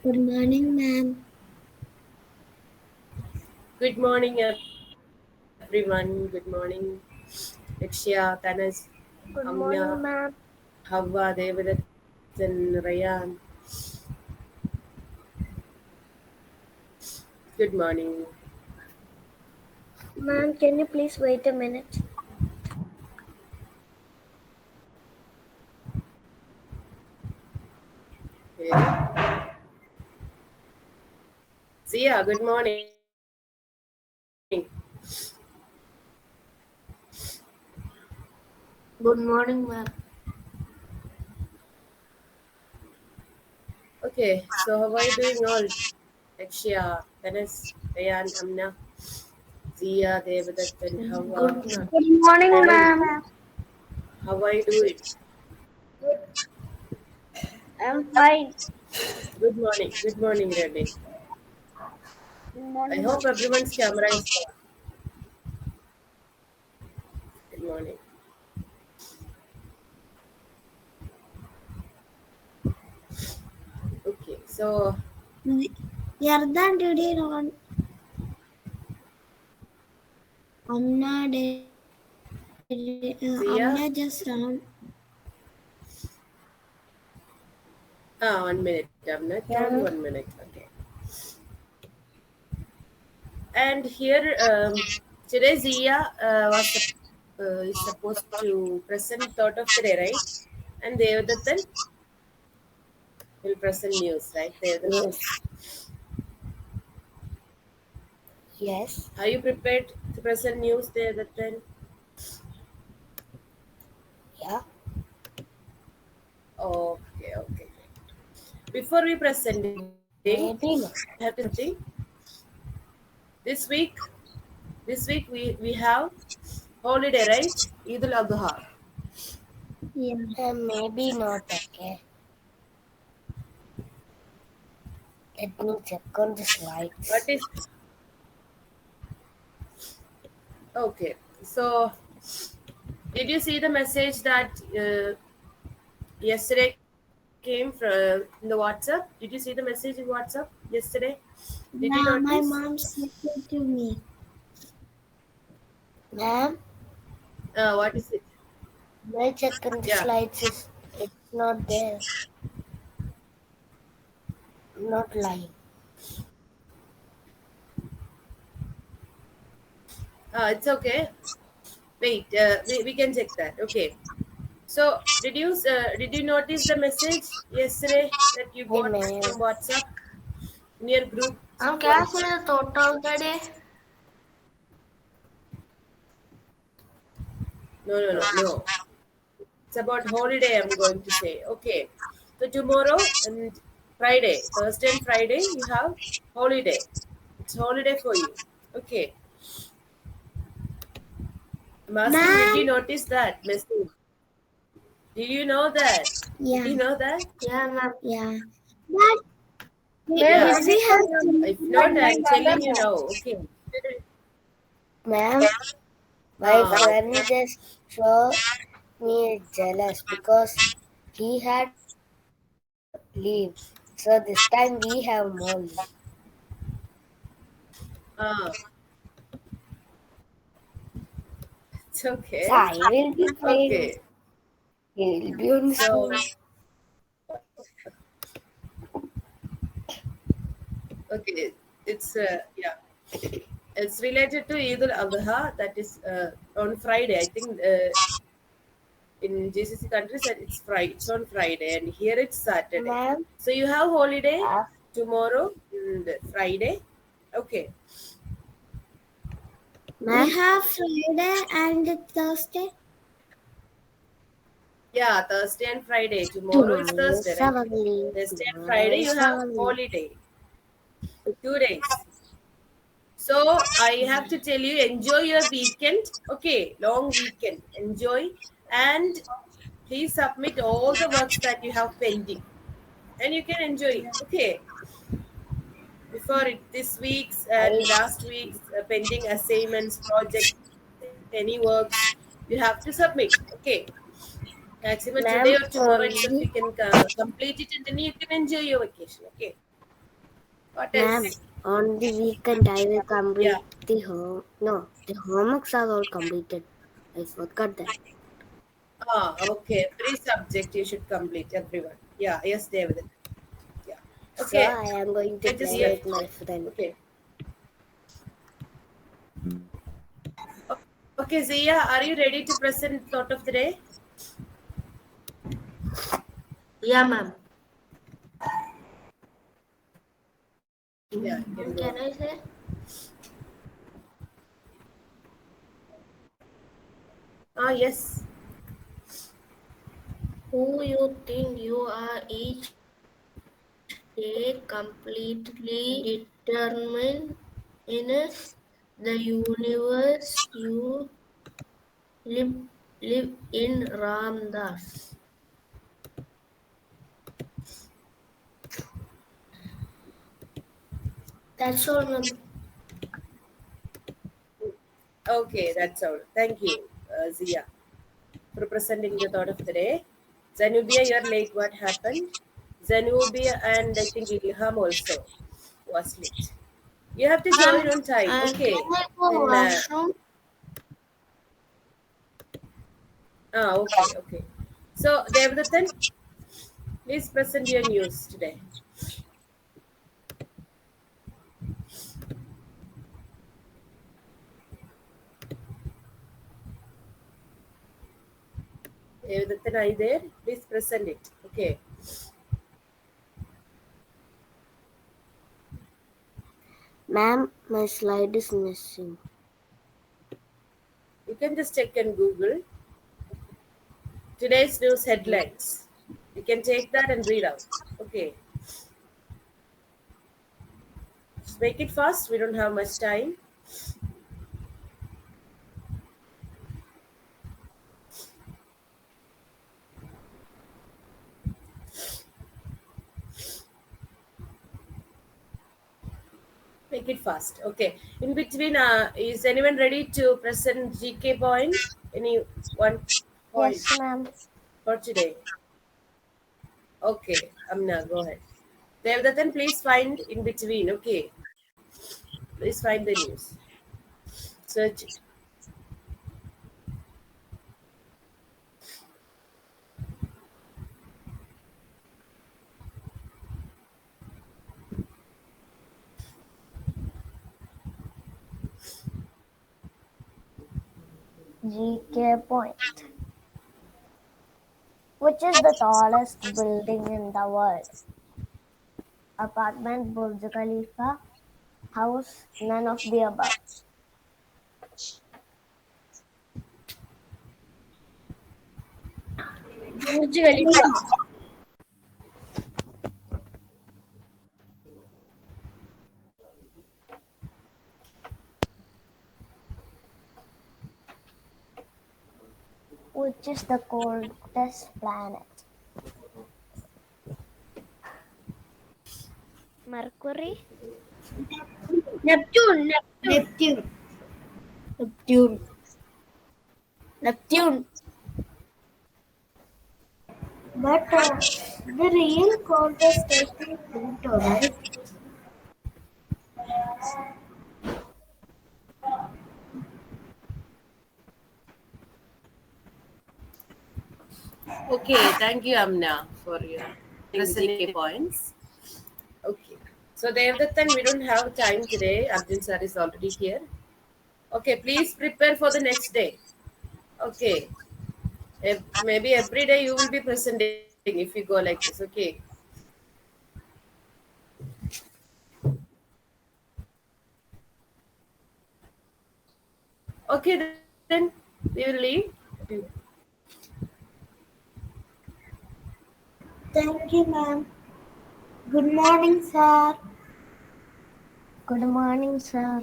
Good morning, ma'am. Good morning, everyone. Good morning, Lakshya, Tanas, Good Amna, morning, ma'am. Havva, Devadath, and Rayan. Good morning. Ma'am, can you please wait a minute? Okay. Zia, good morning. Good morning, ma'am. Okay, so how are you doing all? Lakshya, Tanas, Rayan, Amna, Zia, Devadath, and Good, Havva. ma'am. Good morning, Ready? ma'am. How are you doing? I'm fine. Good morning. Good morning, Ready. Good I morning. hope everyone's camera is on. Good morning. Okay, so Yardan today on Amna Zia, Amna just on. 1 minute. I'm not only Yeah. 1 minute. Okay. And here today Zia is supposed to present thought of the day, right? And Devdattan will present news, right? Devdattan. Yes. Yes. Are you prepared to present news, Devdattan? Yeah. Okay, okay. Before we presenting, I Maybe have not. to say something. This week, this week we have holiday, right? Eid al Adha. Yeah. Maybe not. Okay. Let me check on the What slides. is okay? So, did you see the message that yesterday came from in the WhatsApp? Did you see the message in WhatsApp yesterday? Did you Yeah, notice? my mom sent it to me. Ma'am, What is it? my check on the Yeah. slides is it's not there. I'm not lying. It's okay. Wait, we can check that. Okay. So, did you notice the message yesterday that you Hey, got ma'am. from WhatsApp in your group हम क्या call? सुने total today? No, no, no, no. It's about holiday. I'm going to say. Okay. So tomorrow and Friday, Thursday and Friday, you have holiday. It's holiday for you. Okay. I'm asking, did you Ma'am. notice that message? Did you know that? Did Yeah. you know that? Yeah, ma'am. Yeah. But Ma'am, Yeah. did is we it have If like not, children? my I'm telling you mother? now. Okay. Ma'am, my friend Okay. just showed me jealous because he had leave. So this time we have more leave. Ah, it's So okay. I will be playing. Okay. He will be on So, school. okay. Yeah. It's related to Eid al Adha. That is on Friday. I think in GCC countries it's Friday. It's on Friday, and here it's Saturday. Ma'am, So you have holiday uh, tomorrow and Friday. Okay. We ma'am, have Friday and Thursday. Yeah, Thursday and Friday. Tomorrow is tomorrow Thursday, is right? our leave. Thursday and Tomorrow Friday you is have our leave. holiday. 2 days. So I have to tell you, enjoy your weekend. Okay, long weekend. Enjoy and please submit all the works that you have pending, and you can enjoy. Okay, before it, this week's I and last week's pending assignments, projects, any works, you have to submit. Okay, maximum today or ma'am, tomorrow itself you we can complete it, and then you can enjoy your vacation. Okay. What Ma'am, else? on the weekend I will Yeah. complete the home. No, the homeworks are all completed. I forgot that. Ah, okay. Every subject you should complete, everyone. Yeah, yes, David. Yeah. So Okay. I am going to Just play yeah. with my friend. Okay. Okay, Zia, are you ready to present thought of the day? Yeah, ma'am. Yeah, you can go Can on. I say? Ah, yes. Who you think you are each day completely determined in the universe you live, live in Ramdas. That's all, ma'am. Okay, that's all. Thank you, Zia, for presenting the thought of the day. Zenubia, you're late. What happened? Zenubia and I think Ilham also was late. You have to Ma'am, join on time. can Okay. I go Then, washroom? okay, okay. So, Devdathan, please present your news today. Devdathan, are you there? Please present it. Okay. Ma'am, my slide is missing. You can just check and Google today's news headlines. You can take that and read out. Okay. Just make it fast. We don't have much time. Make it fast. Okay. In between, is anyone ready to present GK point? Any one point Yes, ma'am. for today? Okay. Amna, go ahead. Devdathan, please find in between. Okay. Please find the news. Search it. GK Point, which is the tallest building in the world? Apartment, Burj Khalifa, house, none of the above. Burj Khalifa. Which is the coldest planet? Mercury, Neptune. Neptune. Neptune. Neptune. But the real contest is Pluto, right? Okay. Thank you, Amna, for your presenting GK points. Okay. So, Devdathan, we don't have time today. Arjun sir is already here. Okay. Please prepare for the next day. Okay. Maybe every day you will be presenting if you go like this. Okay. Okay, then we will leave. Thank you, ma'am. Good morning, sir. good morning, sir.